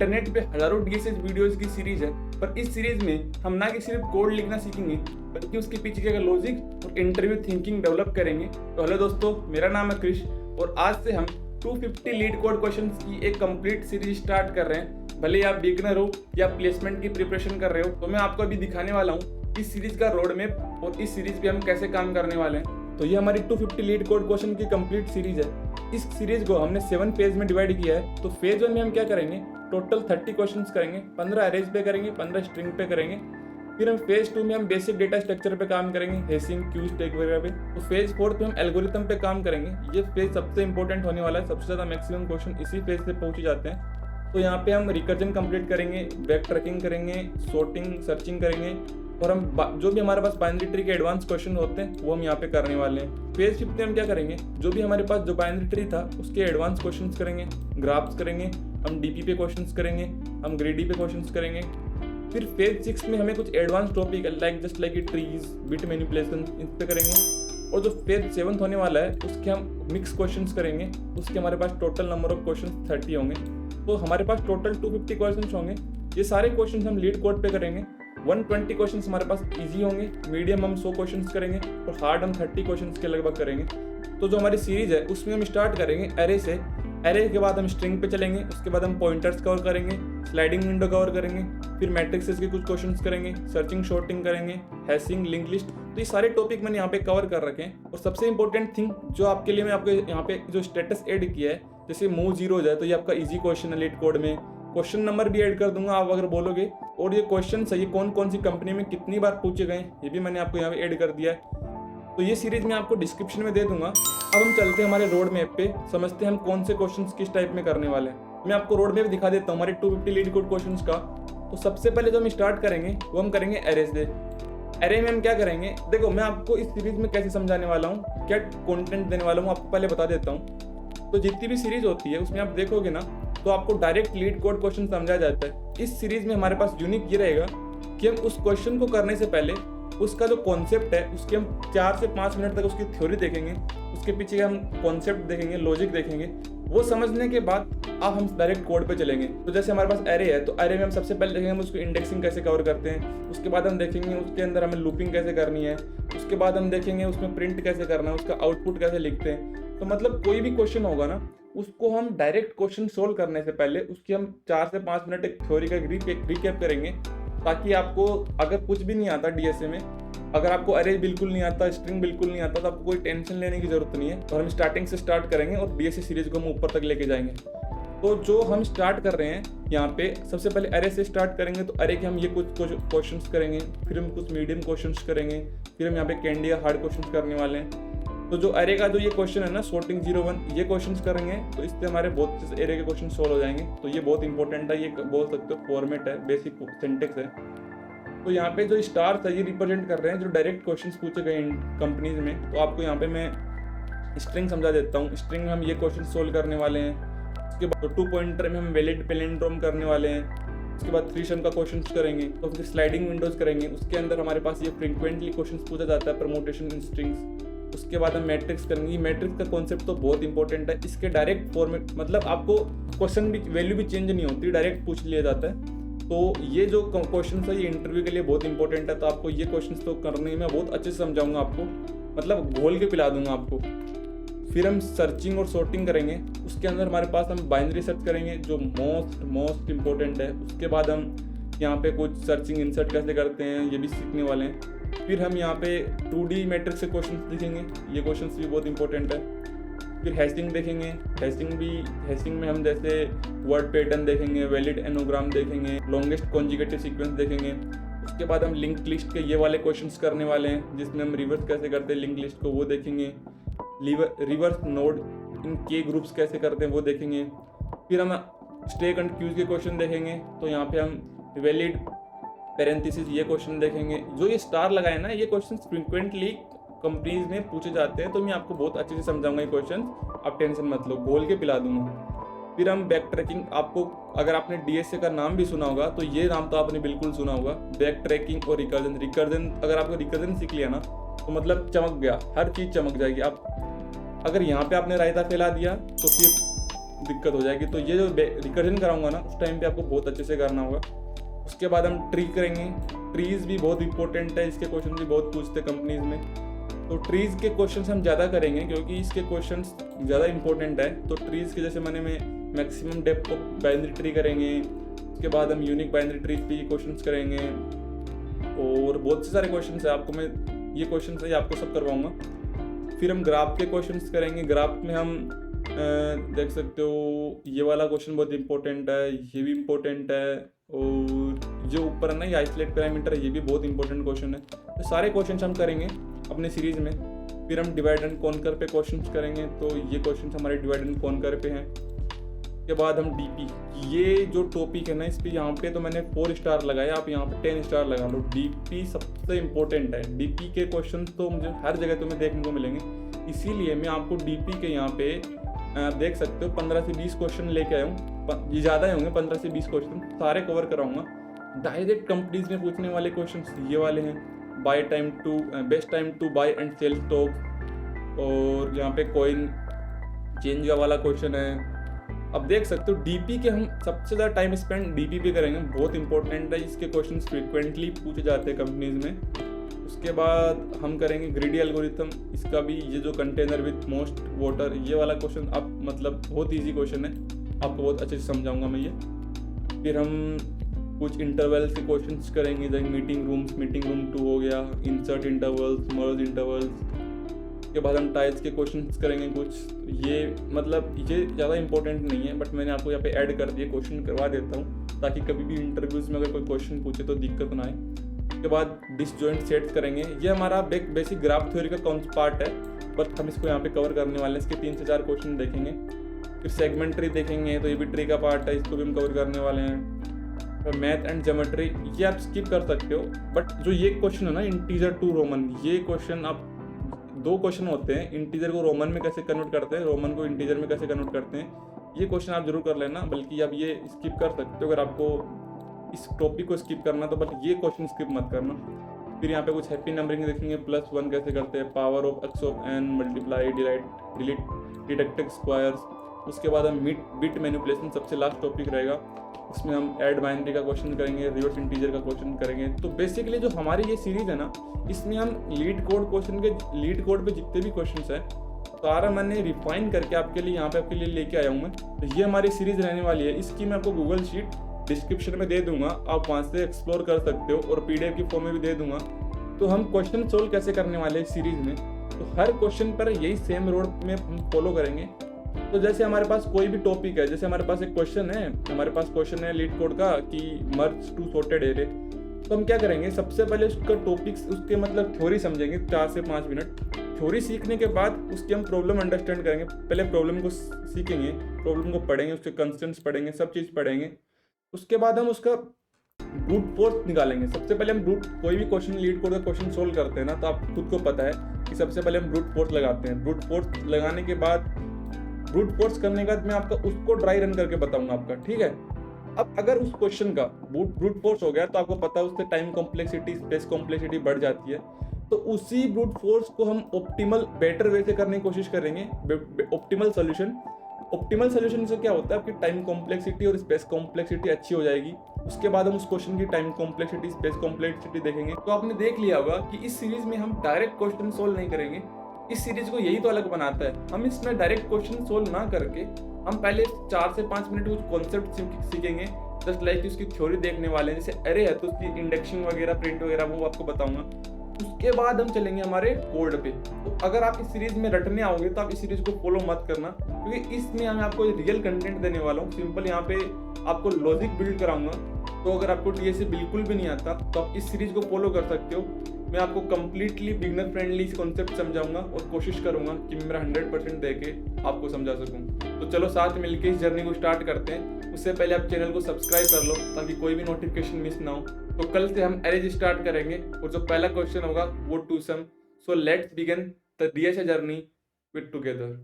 Internet पे हजारों DSS videos की सीरीज है, पर इस सीरीज में हम ना कि सिर्फ कोड लिखना सीखेंगे बल्कि उसके पीछे का लॉजिक और इंटरव्यू थिंकिंग डेवलप करेंगे। तो हेलो दोस्तों, मेरा नाम है क्रिश और आज से हम 250 लीड कोड क्वेश्चंस की एक कंप्लीट सीरीज स्टार्ट कर रहे हैं। भले आप बिगनर हो या प्लेसमेंट की प्रिपरेशन कर रहे हो, तो मैं आपको अभी दिखाने वाला हूँ इस सीरीज का रोड मैप और इस सीरीज पे हम कैसे काम करने वाले हैं। तो ये हमारी 250 लीड कोड क्वेश्चन की कंप्लीट सीरीज है। इस सीरीज को हमने 7 फेज में डिवाइड किया है। तो फेज 1 में हम क्या करेंगे, टोटल 30 क्वेश्चंस करेंगे, 15 अरेज पे करेंगे, 15 स्ट्रिंग पे करेंगे। फिर हम फेज 2 में हम बेसिक डेटा स्ट्रक्चर पे काम करेंगे, हैशिंग, क्यू स्टैक वगैरह पे। तो फेज 4 पे हम एल्गोरिथम पे काम करेंगे। ये फेज सबसे इंपॉर्टेंट होने वाला है, सबसे ज़्यादा मैक्सिमम क्वेश्चन इसी फेज से पहुंच जाते हैं। तो यहाँ पे हम रिकर्जन कंप्लीट करेंगे, बैक ट्रैकिंग करेंगे, सॉर्टिंग, सर्चिंग करेंगे और हम जो भी हमारे पास बाइनरी ट्री के एडवांस क्वेश्चन होते हैं वो हम यहाँ पे करने वाले हैं। फेज 5 में हम क्या करेंगे, जो भी हमारे पास जो बाइनरी ट्री था उसके एडवांस क्वेश्चंस करेंगे, ग्राफ्स करेंगे, हम डीपी पे क्वेश्चंस करेंगे, हम ग्रेडी पे क्वेश्चंस करेंगे। फिर फेज 6 में हमें कुछ advance topic like trees, bit manipulation इन पे करेंगे। और जो फेज 7 होने वाला है उसके हम मिक्स क्वेश्चंस करेंगे। उसके हमारे पास टोटल नंबर ऑफ क्वेश्चंस 30 होंगे। तो हमारे पास टोटल 250 क्वेश्चंस होंगे। ये सारे क्वेश्चंस हम लीड कोड पे करेंगे। 120 क्वेश्चंस हमारे पास इजी होंगे, मीडियम हम 100 क्वेश्चंस करेंगे और हार्ड हम 30 क्वेश्चंस के लगभग करेंगे। तो जो हमारी सीरीज है उसमें हम स्टार्ट करेंगे एरे से। एरे के बाद हम स्ट्रिंग पे चलेंगे, उसके बाद हम पॉइंटर्स कवर करेंगे, स्लाइडिंग विंडो कवर करेंगे, फिर मैट्रिक्सेस के कुछ क्वेश्चंस करेंगे, सर्चिंग, शॉर्टिंग करेंगे, हैशिंग, लिंक लिस्ट। तो ये सारे टॉपिक मैंने यहाँ पे कवर कर रखे हैं। और सबसे इंपॉर्टेंट थिंग जो आपके लिए मैं आपको यहाँ पे जो स्टेटस ऐड किया है, जैसे मूव 0 हो जाए तो ये आपका ईजी क्वेश्चन है लीड कोड में। क्वेश्चन नंबर भी ऐड कर दूंगा आप अगर बोलोगे, और ये क्वेश्चन सही कौन कौन सी कंपनी में कितनी बार पूछे गए ये भी मैंने आपको यहाँ पे ऐड कर दिया है। तो ये सीरीज मैं आपको डिस्क्रिप्शन में दे दूंगा। अब हम चलते हैं हमारे रोड मैप पे, समझते हैं हम कौन से क्वेश्चंस किस टाइप में करने वाले हैं। मैं आपको रोड मैप दिखा देता हूँ हमारे 250 लीड कोड क्वेश्चंस का। तो सबसे पहले जो हम स्टार्ट करेंगे वो हम करेंगे एरे से। एरे में हम क्या करेंगे, देखो मैं आपको इस सीरीज में कैसे समझाने वाला हूँ, क्या कंटेंट देने वाला हूँ आपको पहले बता देता हूँ। तो जितनी भी सीरीज होती है उसमें आप देखोगे ना तो आपको डायरेक्ट लीड कोड क्वेश्चन समझा जाता है। इस सीरीज में हमारे पास यूनिक ये रहेगा कि हम उस क्वेश्चन को करने से पहले उसका जो कॉन्सेप्ट है उसके हम 4 से 5 मिनट तक उसकी थ्योरी देखेंगे, उसके पीछे हम कॉन्सेप्ट देखेंगे, लॉजिक देखेंगे। वो समझने के बाद अब हम डायरेक्ट कोड पे चलेंगे। तो जैसे हमारे पास एरे है तो एरे में हम सबसे पहले देखेंगे हम उसको इंडेक्सिंग कैसे कवर करते हैं, उसके बाद हम देखेंगे उसके अंदर हमें लूपिंग कैसे करनी है, उसके बाद हम देखेंगे उसमें प्रिंट कैसे करना है, उसका आउटपुट कैसे लिखते हैं। तो मतलब कोई भी क्वेश्चन होगा ना उसको हम डायरेक्ट क्वेश्चन सोल्व करने से पहले उसकी हम 4 से 5 मिनट एक थ्योरी का रिकैप करेंगे, ताकि आपको अगर कुछ भी नहीं आता डीएसए में, अगर आपको अरे बिल्कुल नहीं आता, स्ट्रिंग बिल्कुल नहीं आता, तो आपको कोई टेंशन लेने की जरूरत नहीं है। और हम स्टार्टिंग से स्टार्ट करेंगे और डीएसए सीरीज को हम ऊपर तक लेके जाएंगे। तो जो हम स्टार्ट कर रहे हैं यहाँ पे, सबसे पहले अरे से स्टार्ट करेंगे। तो अरे के हम ये कुछ क्वेश्चंस करेंगे, फिर हम कुछ मीडियम क्वेश्चंस करेंगे, फिर हम यहाँ पे कैंडी या हार्ड क्वेश्चंस करने वाले हैं। तो जो अरे का जो ये क्वेश्चन है ना, सॉर्टिंग 01, ये क्वेश्चंस करेंगे तो इससे हमारे बहुत एरे के क्वेश्चन सोल्व हो जाएंगे। तो ये बहुत इंपॉर्टेंट है, ये बोल सकते हो फॉर्मेट है, बेसिक सिंटेक्स है। तो यहाँ पे जो स्टार्स है ये रिप्रेजेंट कर रहे हैं जो डायरेक्ट क्वेश्चंस पूछे गए इन कंपनीज में। तो आपको यहाँ पे मैं स्ट्रिंग समझा देता हूँ। स्ट्रिंग में हम ये क्वेश्चन सोल्व करने वाले हैं। उसके बाद 2 पॉइंटर में हम वैलिड पैलिंड्रोम करने वाले हैं। उसके बाद 3 सम का क्वेश्चन करेंगे। तो फिर स्लाइडिंग विंडोज करेंगे। उसके अंदर हमारे पास ये फ्रिक्वेंटली क्वेश्चन पूछा जाता है, परमुटेशन इन स्ट्रिंग्स। उसके बाद हम मैट्रिक्स करेंगे। मैट्रिक्स का कॉन्सेप्ट तो बहुत इंपॉर्टेंट है। इसके डायरेक्ट फॉर्मेट मतलब आपको क्वेश्चन भी वैल्यू भी चेंज नहीं होती, डायरेक्ट पूछ लिया जाता है। तो ये जो क्वेश्चन है ये इंटरव्यू के लिए बहुत इंपॉर्टेंट है। तो आपको ये क्वेश्चन तो करने में बहुत अच्छे से समझाऊंगा आपको, मतलब घोल के पिला दूंगा आपको। फिर हम सर्चिंग और सॉर्टिंग करेंगे। उसके अंदर हमारे पास हम बाइनरी सर्च करेंगे जो मोस्ट इंपॉर्टेंट है। उसके बाद हम यहाँ पे कुछ सर्चिंग इंसर्ट कैसे करते हैं ये भी सीखने वाले हैं। फिर हम यहाँ पे 2D मैट्रिक्स से क्वेश्चन देखेंगे, ये क्वेश्चन भी बहुत इंपॉर्टेंट है। फिर हैशिंग देखेंगे। हैशिंग में हम जैसे वर्ड पैटर्न देखेंगे, वैलिड एनोग्राम देखेंगे, लॉन्गेस्ट कॉन्जुगेटिव सीक्वेंस देखेंगे। उसके बाद हम लिंक लिस्ट के ये वाले क्वेश्चंस करने वाले हैं जिसमें हम रिवर्स कैसे करते हैं लिंक लिस्ट को, वो देखेंगे। रिवर्स नोड इन के ग्रुप्स कैसे करते हैं वो देखेंगे। फिर हम स्टैक एंड क्यूज के क्वेश्चन देखेंगे। तो यहाँ पे हम वैलिड पैरेंथेसिस ये क्वेश्चन देखेंगे। जो ये स्टार लगाए ना ये क्वेश्चन फ्रिक्वेंटली कंपनीज में पूछे जाते हैं। तो मैं आपको बहुत अच्छे से समझाऊंगा ये क्वेश्चन, आप टेंशन मत लो, बोल के पिला दूंगा। फिर हम बैक ट्रैकिंग, आपको अगर आपने डीएसए का नाम भी सुना होगा तो ये नाम तो आपने बिल्कुल सुना होगा, बैक ट्रैकिंग और रिकर्जन। अगर आपको रिकर्जन सीख लिया ना तो मतलब चमक गया, हर चीज़ चमक जाएगी। आप अगर यहाँ पे आपने रायता फैला दिया तो फिर दिक्कत हो जाएगी। तो ये जो रिकर्जन कराऊंगा ना उस टाइम पे आपको बहुत अच्छे से करना होगा। उसके बाद हम ट्री करेंगे। ट्रीज़ भी बहुत इंपॉर्टेंट है, इसके क्वेश्चन भी बहुत पूछते हैं कंपनीज में। तो ट्रीज़ के क्वेश्चंस हम ज़्यादा करेंगे क्योंकि इसके क्वेश्चंस ज़्यादा इंपॉर्टेंट है। तो ट्रीज़ के जैसे मैंने maximum depth of binary tree करेंगे। उसके बाद हम यूनिक बाइनरी ट्री पे क्वेश्चंस करेंगे और बहुत से सारे क्वेश्चंस है। आपको मैं ये क्वेश्चन है आपको सब करवाऊँगा। फिर हम ग्राफ के क्वेश्चंस करेंगे। ग्राफ में हम देख सकते हो ये वाला क्वेश्चन बहुत इंपॉर्टेंट है, ये भी इम्पोर्टेंट है, और जो ऊपर है ना ये आइसोलेट पैरामीटर है, ये भी बहुत इंपॉर्टेंट क्वेश्चन है। तो सारे क्वेश्चन हम करेंगे अपने सीरीज में। फिर हम डिवाइड एंड कॉन्कर पे क्वेश्चंस करेंगे। तो ये क्वेश्चंस हमारे डिवाइड एंड कॉन्कर पे हैं। के बाद हम डीपी, ये जो टॉपिक है ना इस पे यहाँ पे तो मैंने 4 स्टार लगाया, आप यहाँ पे 10 स्टार लगा लो। डीपी सबसे इम्पोर्टेंट है। डीपी के क्वेश्चन तो मुझे हर जगह तुम्हें देखने को मिलेंगे, इसीलिए मैं आपको डीपी के यहाँ पे आप देख सकते हो 15 से 20 क्वेश्चन लेके आया हूँ। ये ज़्यादा ही होंगे, 15 से 20 क्वेश्चन सारे कवर कराऊंगा। डायरेक्ट कंपनीज में पूछने वाले क्वेश्चन ये वाले हैं। Best time to buy and sell stock, और यहाँ पे कॉइन चेंज का वाला क्वेश्चन है। अब देख सकते हो डीपी के हम सबसे ज़्यादा टाइम स्पेंड डीपी पे करेंगे, बहुत इंपॉर्टेंट है। इसके क्वेश्चंस फ्रीक्वेंटली पूछे जाते हैं कंपनीज में। उसके बाद हम करेंगे ग्रीडी एल्गोरिथम, इसका भी ये जो कंटेनर विथ मोस्ट वाटर ये वाला क्वेश्चन आप मतलब बहुत इजी क्वेश्चन है, आपको बहुत अच्छे से समझाऊंगा मैं ये। फिर हम कुछ इंटरवल्स के क्वेश्चंस करेंगे, जैसे मीटिंग रूम 2 हो गया, इंसर्ट इंटरवल्स, मर्ज इंटरवल्स। के बाद हम टाइल्स के क्वेश्चंस करेंगे कुछ। ये मतलब ये ज़्यादा इंपॉर्टेंट नहीं है, बट मैंने आपको यहाँ पे ऐड कर दिए, क्वेश्चन करवा देता हूँ ताकि कभी भी इंटरव्यूज़ में अगर कोई क्वेश्चन पूछे तो दिक्कत ना आए। उसके बाद डिसजॉइंट सेट्स करेंगे। ये हमारा बेसिक ग्राफ थ्योरी का पार्ट है, बट हम इसको यहाँ पे कवर करने वाले हैं। इसके 3 से 4 क्वेश्चन देखेंगे। फिर सेगमेंट ट्री देखेंगे, तो ये भी ट्री का पार्ट है, इसको भी हम कवर करने वाले हैं। मैथ एंड ज्योमेट्री ये आप स्किप कर सकते हो, बट जो ये क्वेश्चन है ना इंटीजर टू रोमन, ये क्वेश्चन आप 2 क्वेश्चन होते हैं, इंटीजर को रोमन में कैसे कन्वर्ट करते हैं, रोमन को इंटीजर में कैसे कन्वर्ट करते हैं, ये क्वेश्चन आप जरूर कर लेना। बल्कि आप ये स्किप कर सकते हो अगर आपको इस टॉपिक को स्किप करना तो, बट ये क्वेश्चन स्किप मत करना। फिर यहाँ पे कुछ हैप्पी नंबरिंग देखेंगे, +1 कैसे करते हैं, power of x of n, multiply, deductive squares. उसके बाद हम बिट मैनिपुलेशन सबसे लास्ट टॉपिक रहेगा, इसमें हम ऐड बाइनरी का क्वेश्चन करेंगे, रिवर्स इंटीजर का क्वेश्चन करेंगे। तो बेसिकली जो हमारी ये सीरीज है ना, इसमें हम लीड कोड पे जितने भी क्वेश्चन है सारा मैंने रिफाइन करके आपके लिए यहाँ पे आपके लिए लेके आया हूँ मैं। तो ये हमारी सीरीज रहने वाली है। इसकी मैं आपको गूगल शीट डिस्क्रिप्शन में दे दूंगा, आप वहाँ से एक्सप्लोर कर सकते हो, और PDF की फॉर्म में भी दे दूंगा। तो हम क्वेश्चन सोल्व कैसे करने वाले हैं सीरीज में, तो हर क्वेश्चन पर यही सेम रोड में हम फॉलो करेंगे। तो जैसे हमारे पास कोई भी टॉपिक है, जैसे हमारे पास एक क्वेश्चन है, लीड कोड का कि मर्ज टू सॉर्टेड एरे, तो हम क्या करेंगे, सबसे पहले उसका टॉपिक्स उसके मतलब थ्योरी समझेंगे 4 से 5 मिनट। थ्योरी सीखने के बाद उसकी हम प्रॉब्लम अंडरस्टैंड करेंगे। पहले प्रॉब्लम को सीखेंगे, प्रॉब्लम को पढ़ेंगे, उसके कंस्ट्रेंट्स पढ़ेंगे, सब चीज़ पढ़ेंगे। उसके बाद हम उसका ब्रूट फोर्स निकालेंगे। सबसे पहले हम कोई भी क्वेश्चन लीड कोड का क्वेश्चन सोल्व करते हैं ना, तो आप खुद को पता है कि सबसे पहले हम ब्रूट फोर्स लगाते हैं। ब्रूट फोर्स लगाने के बाद करने के बाद मैं आपका उसको ड्राई रन करके बताऊंगा आपका, ठीक है। अब अगर उस क्वेश्चन का ब्रूट फोर्स हो गया तो आपको पता है उससे टाइम कॉम्प्लेक्सिटी, स्पेस कॉम्प्लेक्सिटी बढ़ जाती है। तो उसी ब्रूट फोर्स को हम ऑप्टिमल बेटर वे से करने की कोशिश करेंगे। ऑप्टिमल सोल्यूशन से क्या होता है, आपकी टाइम कॉम्प्लेक्सिटी और स्पेस कॉम्प्लेक्सिटी अच्छी हो जाएगी। उसके बाद हम उस क्वेश्चन की टाइम कॉम्प्लेक्सिटी, स्पेस कॉम्प्लेक्सिटी देखेंगे। तो आपने देख लिया होगा कि इस सीरीज में हम डायरेक्ट क्वेश्चन सोल्व नहीं करेंगे। इस सीरीज को यही तो अलग बनाता है, हम इसमें डायरेक्ट क्वेश्चन सोल्व ना करके हम पहले 4 से 5 मिनट कुछ कॉन्सेप्ट सीखेंगे। जस्ट लाइक उसकी थ्योरी देखने वाले हैं, जैसे अरे है तो उसकी इंडेक्सिंग वगैरह, प्रिंट वगैरह वो आपको बताऊंगा। उसके बाद हम चलेंगे हमारे कोड पे। तो अगर आप इस सीरीज में रटने आओगे तो आप इस सीरीज को फॉलो मत करना, क्योंकि इसमें मैं आपको रियल कंटेंट देने वाला हूँ। सिंपल यहाँ पे आपको लॉजिक बिल्ड कराऊंगा। तो अगर आपको TSA बिल्कुल भी नहीं आता तो आप इस सीरीज को फॉलो कर सकते हो। मैं आपको कंप्लीटली बिगनर फ्रेंडली कॉन्सेप्ट समझाऊंगा और कोशिश करूंगा कि मैं मेरा 100% दे के आपको समझा सकूं। तो चलो साथ मिलके इस जर्नी को स्टार्ट करते हैं। उससे पहले आप चैनल को सब्सक्राइब कर लो ताकि कोई भी नोटिफिकेशन मिस ना हो। तो कल से हम अरेज स्टार्ट करेंगे और जो पहला क्वेश्चन होगा वो 2 sum. So let's begin the DSA journey with together.